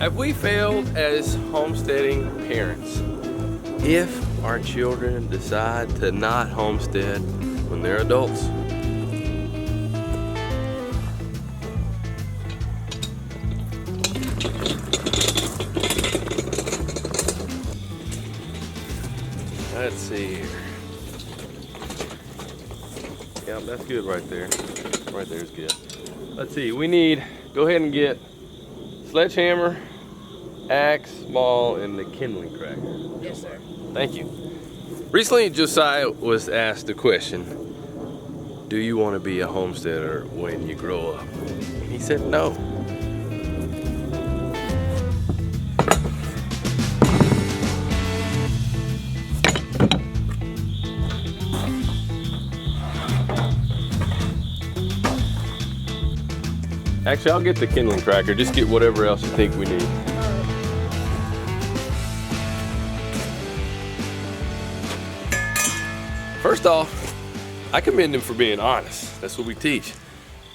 Have we failed as homesteading parents? If our children decide to not homestead when they're adults? Let's see here. Yep, that's good right there. Right there is good. Let's see, we need, go ahead and get sledgehammer, axe, maul, and the kindling cracker. Yes, sir. Thank you. Recently, Josiah was asked the question, do you want to be a homesteader when you grow up? And he said no. Actually, I'll get the kindling cracker. Just get whatever else you think we need. First off, I commend him for being honest. That's what we teach.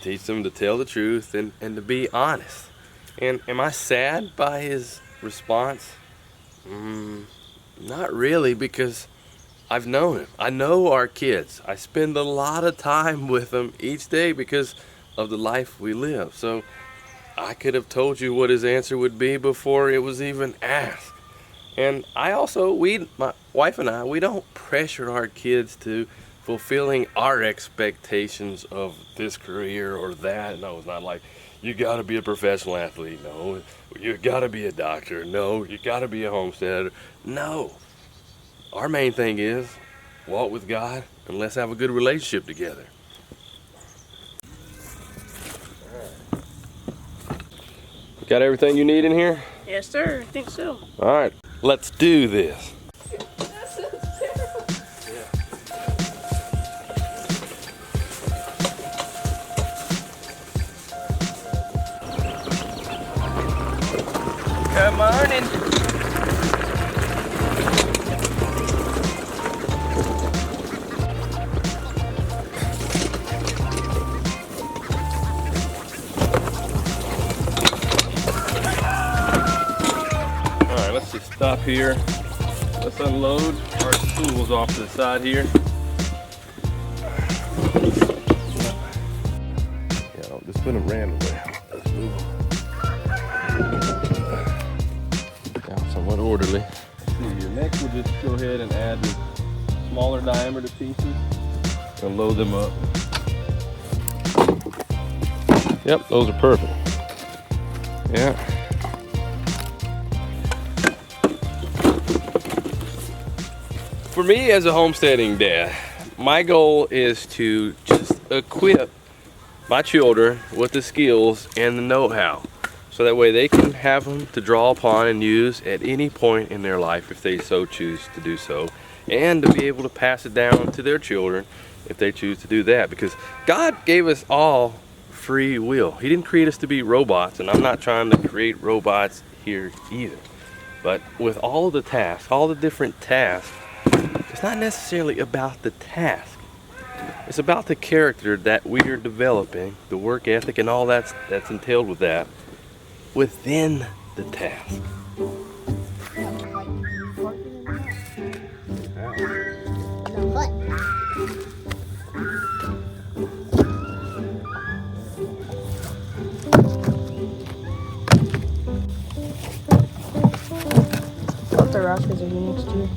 Teach them to tell the truth and to be honest. And am I sad by his response? Not really, because I've known him. I know our kids. I spend a lot of time with them each day because of the life we live. So I could have told you what his answer would be before it was even asked. And I also, my wife and I, we don't pressure our kids to fulfilling our expectations of this career or that. No, it's not like, you gotta be a professional athlete. No, you gotta be a doctor. No, you gotta be a homesteader. No. Our main thing is walk with God and let's have a good relationship together. Got everything you need in here? Yes, sir. I think so. All right, let's do this. That sounds terrible. Good morning. Stop here. Let's unload our tools off to the side here. Yeah, don't just put them randomly. Let's move them. Now, somewhat orderly. Next, we'll just go ahead and add the smaller diameter pieces and load them up. Yep, those are perfect. Yeah. For me as a homesteading dad, my goal is to just equip my children with the skills and the know-how so that way they can have them to draw upon and use at any point in their life if they so choose to do so, and to be able to pass it down to their children if they choose to do that, because God gave us all free will. He didn't create us to be robots, and I'm not trying to create robots here either. But with all of the tasks, all the different tasks, it's not necessarily about the task. It's about the character that we are developing, the work ethic and all that's entailed with that, within the task. Both the rockers are unique too.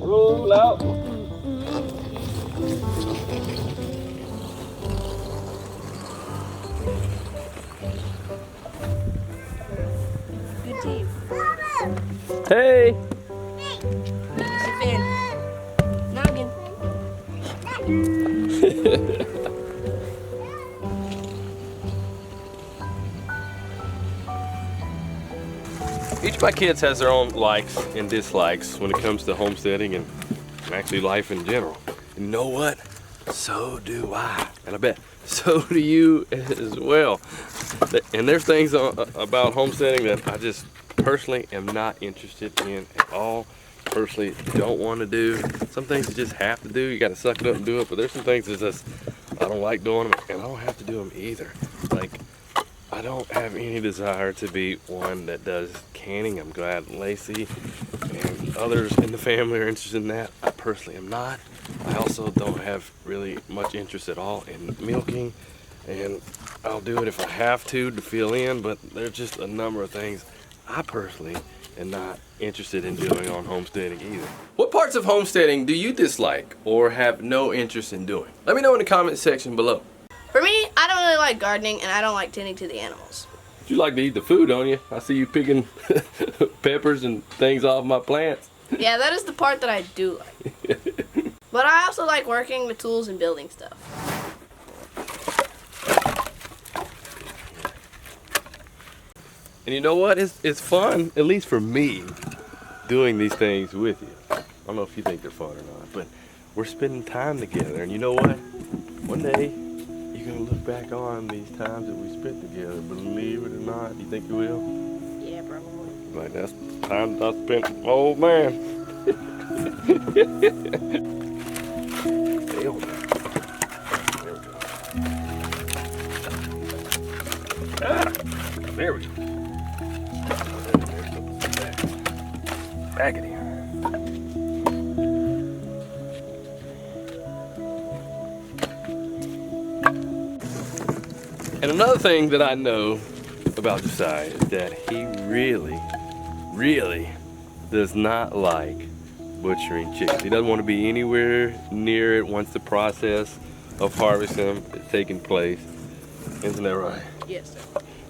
Roll out. Good team. Hey. Zip in. Noggin. Each of my kids has their own likes and dislikes when it comes to homesteading and actually life in general. And you know what? So do I. And I bet so do you as well. And there's things about homesteading that I just personally am not interested in at all. Personally don't want to do. Some things you just have to do. You got to suck it up and do it. But there's some things that just I don't like doing them, and I don't have to do them either. Like, I don't have any desire to be one that does canning. I'm glad Lacie and others in the family are interested in that. I personally am not. I also don't have really much interest at all in milking, and I'll do it if I have to fill in, but there's just a number of things I personally am not interested in doing on homesteading either. What parts of homesteading do you dislike or have no interest in doing? Let me know in the comment section below. For me, I don't really like gardening, and I don't like tending to the animals. You like to eat the food, don't you? I see you picking peppers and things off my plants. Yeah, that is the part that I do like. But I also like working with tools and building stuff. And you know what? It's fun, at least for me, doing these things with you. I don't know if you think they're fun or not, but we're spending time together. And you know what? One day, you're going to look back on these times that we spent together. Believe it or not, you think you will? Yeah, probably. Like, that's time I spent with my old man. There we go. Ah, there we go. Back in here. And another thing that I know about Josiah is that he really does not like butchering chickens. He doesn't want to be anywhere near it once the process of harvesting them is taking place. Isn't that right? Yes, sir.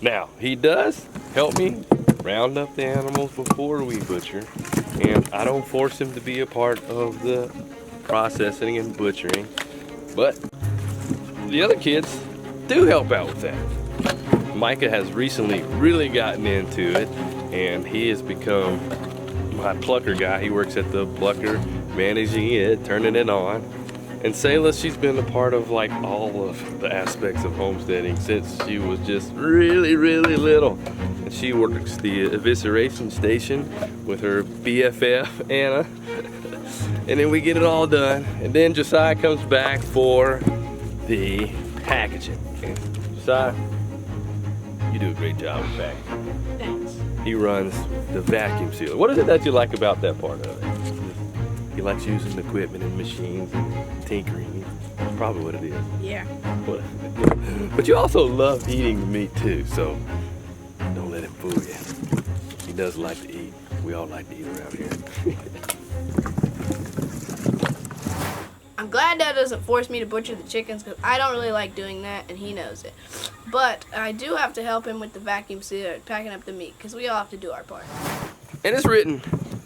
Now, he does help me round up the animals before we butcher, and I don't force him to be a part of the processing and butchering, but the other kids do help out with that. Micah has recently really gotten into it, and he has become my plucker guy. He works at the plucker, managing it, turning it on. And Selah, she's been a part of like all of the aspects of homesteading since she was just really little. And she works the evisceration station with her BFF, Anna. And then we get it all done. And then Josiah comes back for the packaging. And Josiah, you do a great job with packaging. Thanks. He runs the vacuum sealer. What is it that you like about that part of it? He likes using the equipment and machines and tinkering. That's probably what it is. Yeah. But you also love eating the meat too, so don't let him fool you. He does like to eat. We all like to eat around here. I'm glad Dad doesn't force me to butcher the chickens because I don't really like doing that, and he knows it. But I do have to help him with the vacuum sealer, packing up the meat, because we all have to do our part. And it's written,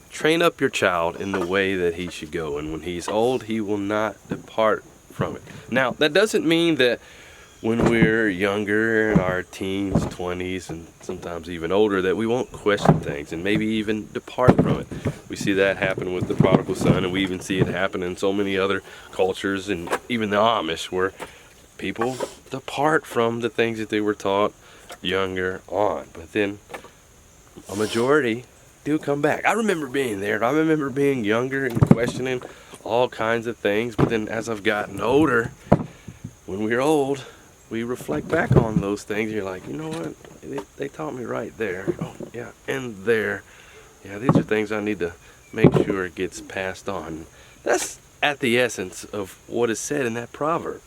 train up your child in the way that he should go, and when he's old, he will not depart from it. Now, that doesn't mean that when we're younger, in our teens, 20s, and sometimes even older, that we won't question things and maybe even depart from it. We see that happen with the prodigal son, and we even see it happen in so many other cultures, and even the Amish, where people depart from the things that they were taught younger on. But then a majority do come back. I remember being there. I remember being younger and questioning all kinds of things, but then as I've gotten older, when we're old, we reflect back on those things, and you're like, you know what, they taught me right there. Oh yeah, and there. Yeah, these are things I need to make sure it gets passed on. That's at the essence of what is said in that proverb.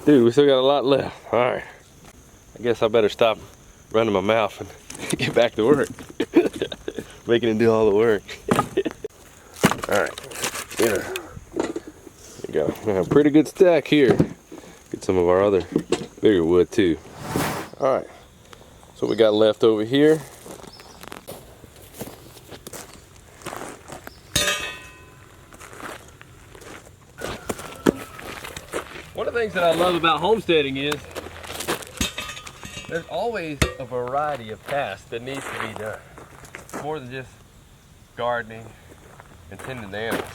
Dude, we still got a lot left. All right, I guess I better stop running my mouth and get back to work. Making him do all the work. All right, there we go. We have a pretty good stack here. Get some of our other bigger wood too. All right, so we got left over here. One of the things that I love about homesteading is there's always a variety of tasks that needs to be done. More than just gardening and tending to animals.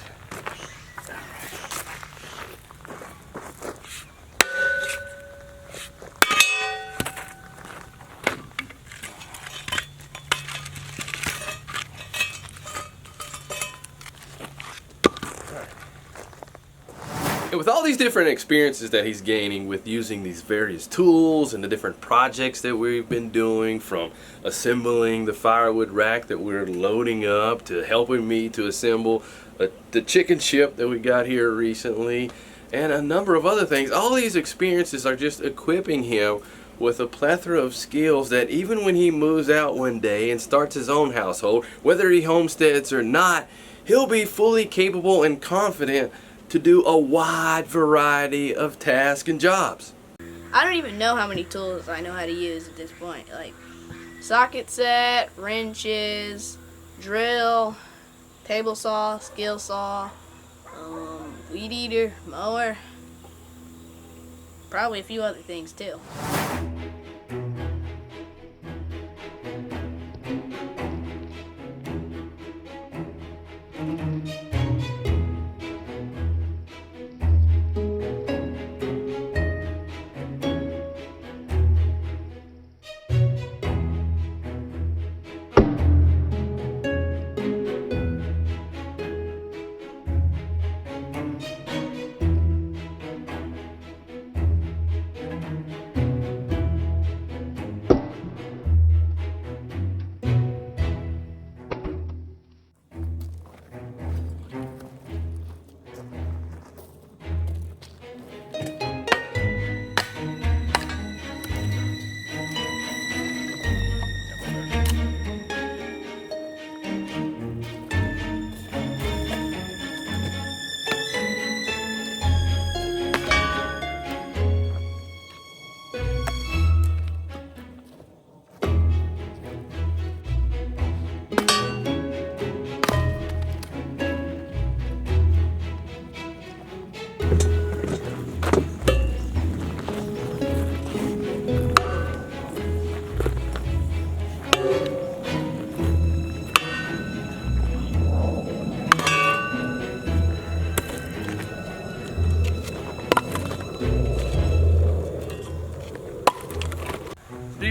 And with all these different experiences that he's gaining with using these various tools and the different projects that we've been doing, from assembling the firewood rack that we're loading up to helping me to assemble the chicken ship that we got here recently, and a number of other things, all these experiences are just equipping him with a plethora of skills that even when he moves out one day and starts his own household, whether he homesteads or not, he'll be fully capable and confident to do a wide variety of tasks and jobs. I don't even know how many tools I know how to use at this point. Like socket set, wrenches, drill, table saw, skill saw, weed eater, mower, probably a few other things too.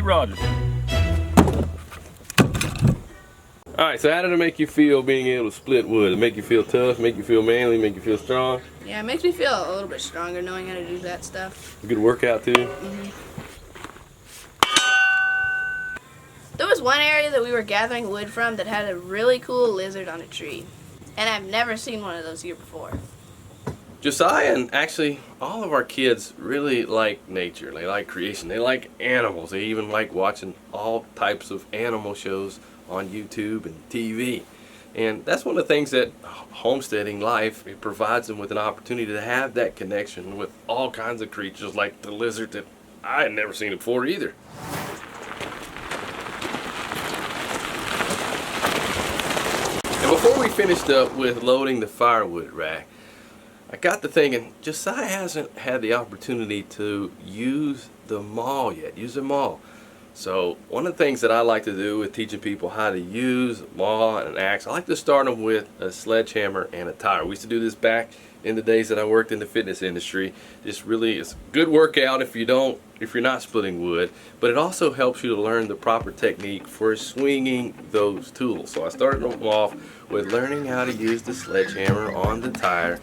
Rogers. Alright, so how did it make you feel being able to split wood? It make you feel tough, make you feel manly, make you feel strong? Yeah, it makes me feel a little bit stronger knowing how to do that stuff. A good workout too? There was one area that we were gathering wood from that had a really cool lizard on a tree. And I've never seen one of those here before. Josiah and actually all of our kids really like nature. They like creation. They like animals. They even like watching all types of animal shows on YouTube and TV. And that's one of the things that homesteading life, it provides them with an opportunity to have that connection with all kinds of creatures like the lizard that I had never seen before either. And before we finished up with loading the firewood rack, I got to thinking, Josiah hasn't had the opportunity to use the maul yet, use a maul. So one of the things that I like to do with teaching people how to use a maul and an axe, I like to start them with a sledgehammer and a tire. We used to do this back in the days that I worked in the fitness industry. This really is a good workout if you're not splitting wood, but it also helps you to learn the proper technique for swinging those tools. So I started them off with learning how to use the sledgehammer on the tire.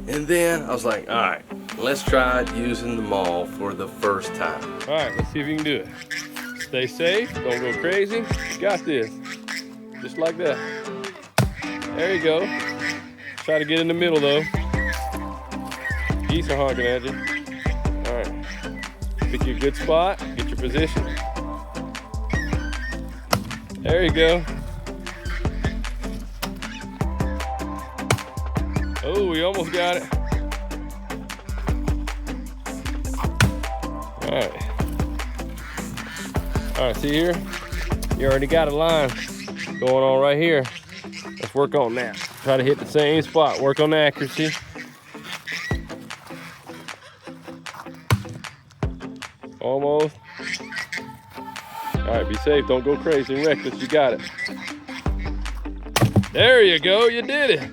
And then I was like, all right, let's try using the maul for the first time. All right, let's see if you can do it. Stay safe, don't go crazy. You got this. Just like that. There you go. Try to get in the middle though. Geese are honking at you. All right. Pick your good spot, get your position. There you go. Oh, we almost got it. All right. All right, see here? You already got a line going on right here. Let's work on that. Try to hit the same spot. Work on the accuracy. Almost. All right, be safe. Don't go crazy and reckless. You got it. There you go. You did it.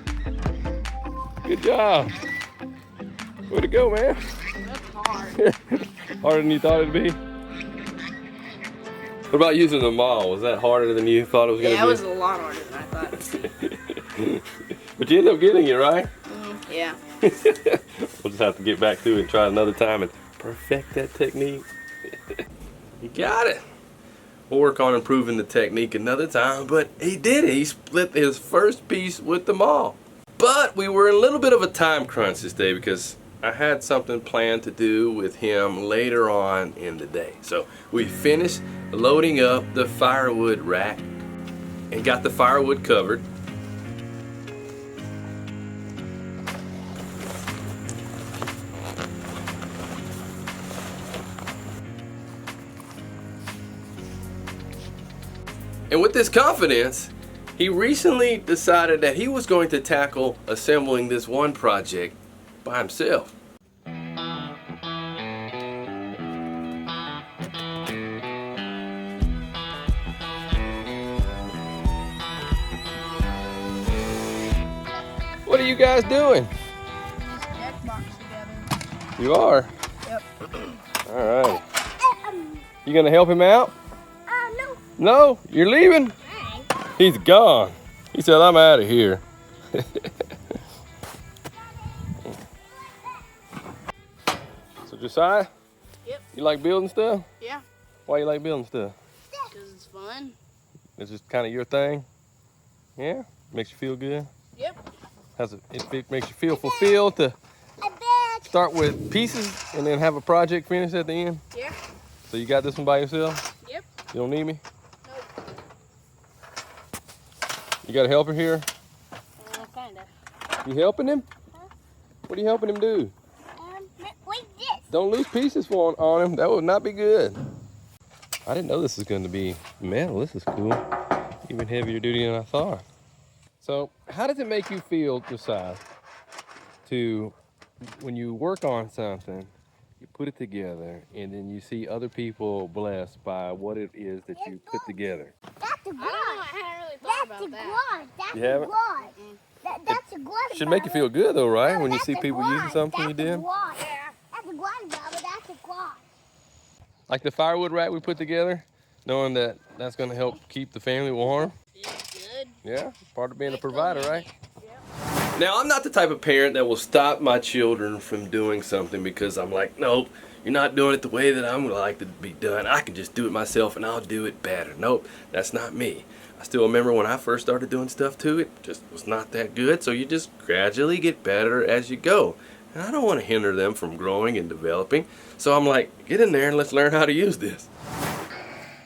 Good job. Way to go, man. hard. Harder than you thought it'd be? What about using the maul? Was that harder than you thought it was going to be? Yeah, it was a lot harder than I thought. But you ended up getting it, right? Yeah. We'll just have to get back through it and try it another time and perfect that technique. You got it. We'll work on improving the technique another time, but he did it. He split his first piece with the maul. But we were in a little bit of a time crunch this day because I had something planned to do with him later on in the day. So we finished loading up the firewood rack and got the firewood covered. And with this confidence, he recently decided that he was going to tackle assembling this one project by himself. What are you guys doing? Deck box together. You are? Yep. All right. You gonna help him out? No. No? You're leaving? He's gone. He said, I'm out of here. So Josiah? Yep. You like building stuff? Yeah. Why you like building stuff? Because it's fun. It's just kind of your thing? Yeah? Makes you feel good? Yep. It makes you feel fulfilled to start with pieces and then have a project finished at the end? Yeah. So you got this one by yourself? Yep. You don't need me? Nope. You got a helper here? Kinda. You helping him? Huh? What are you helping him do? Like this. Don't lose pieces on him. That would not be good. I didn't know this was going to be metal. This is cool. Even heavier duty than I thought. So how does it make you feel, Josiah, to, when you work on something, you put it together, and then you see other people blessed by what it is that you put together? That's a glove. I hadn't really thought That's a about that. glove. That's You a haven't? glove. That's a glove. Should make you feel good though, right? When you see people using something you did? Yeah. That's a glove, Baba. That's a glove. Like the firewood rack we put together, knowing that that's going to help keep the family warm. Feels good. Yeah, part of being a provider, right? Now, I'm not the type of parent that will stop my children from doing something because I'm like, nope, you're not doing it the way that I'm gonna like to be done. I can just do it myself and I'll do it better. Nope, that's not me. I still remember when I first started doing stuff too, it just was not that good. So you just gradually get better as you go. And I don't want to hinder them from growing and developing. So I'm like, get in there and let's learn how to use this.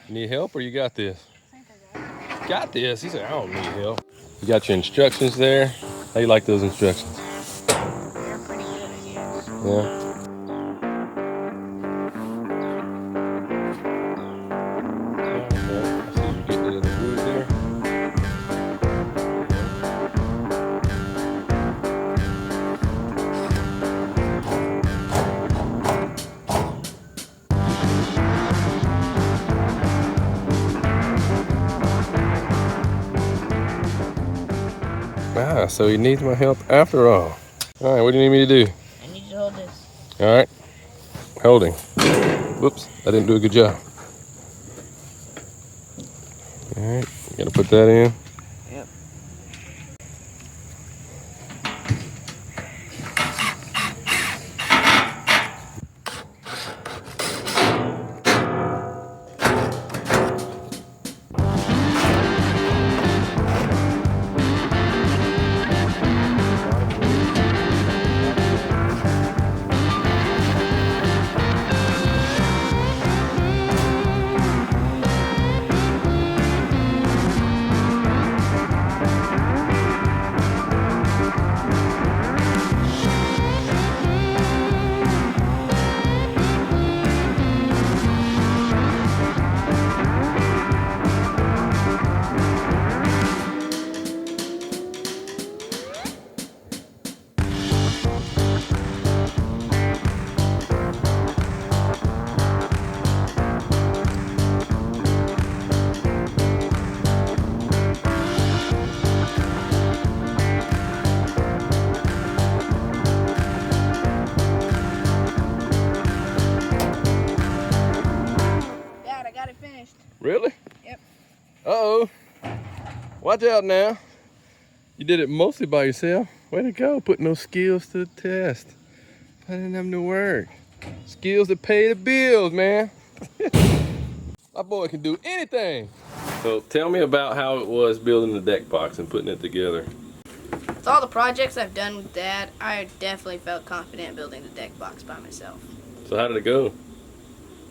You need help or you got this? Got this? He said, I don't need help. You got your instructions there. How you like those instructions? They're pretty good, I guess. Yeah. Ah, so he needs my help after all. All right, what do you need me to do? I need you to hold this. All right, holding. Whoops, I didn't do a good job. All right, gotta put that in. Yep. Really? Yep. Uh-oh. Watch out now. You did it mostly by yourself. Way to go, putting those skills to the test. Putting them to work. Skills that pay the bills, man. My boy can do anything. So tell me about how it was building the deck box and putting it together. With all the projects I've done with Dad, I definitely felt confident building the deck box by myself. So how did it go?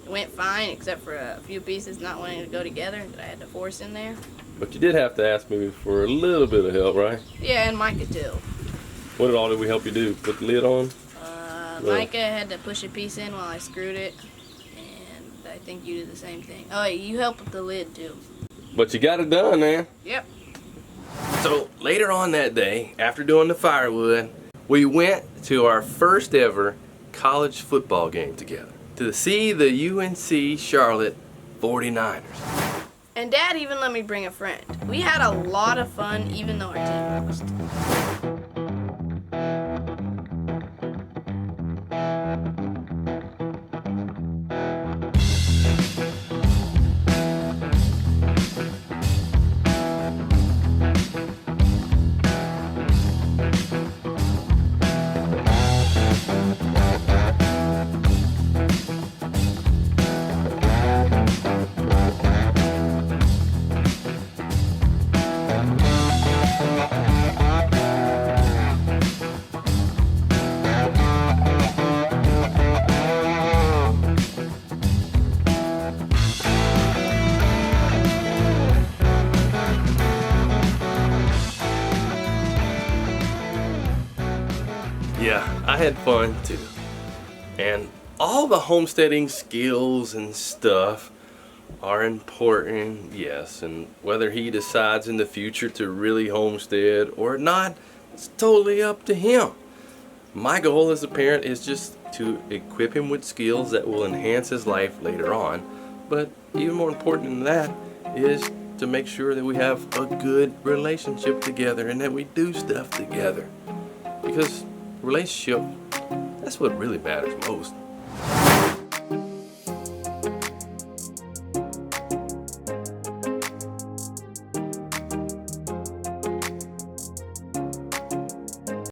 It went fine, except for a few pieces not wanting to go together that I had to force in there. But you did have to ask me for a little bit of help, right? Yeah, and Micah too. What all did we help you do? Put the lid on? Micah had to push a piece in while I screwed it, and I think you did the same thing. Oh, you helped with the lid too. But you got it done, man. Yep. So later on that day, after doing the firewood, we went to our first ever college football game together to see the UNC Charlotte 49ers. And Dad even let me bring a friend. We had a lot of fun, even though our team lost. Yeah, I had fun too. And all the homesteading skills and stuff are important, yes. And whether he decides in the future to really homestead or not, it's totally up to him. My goal as a parent is just to equip him with skills that will enhance his life later on. But even more important than that is to make sure that we have a good relationship together and that we do stuff together. Because relationship, that's what really matters most.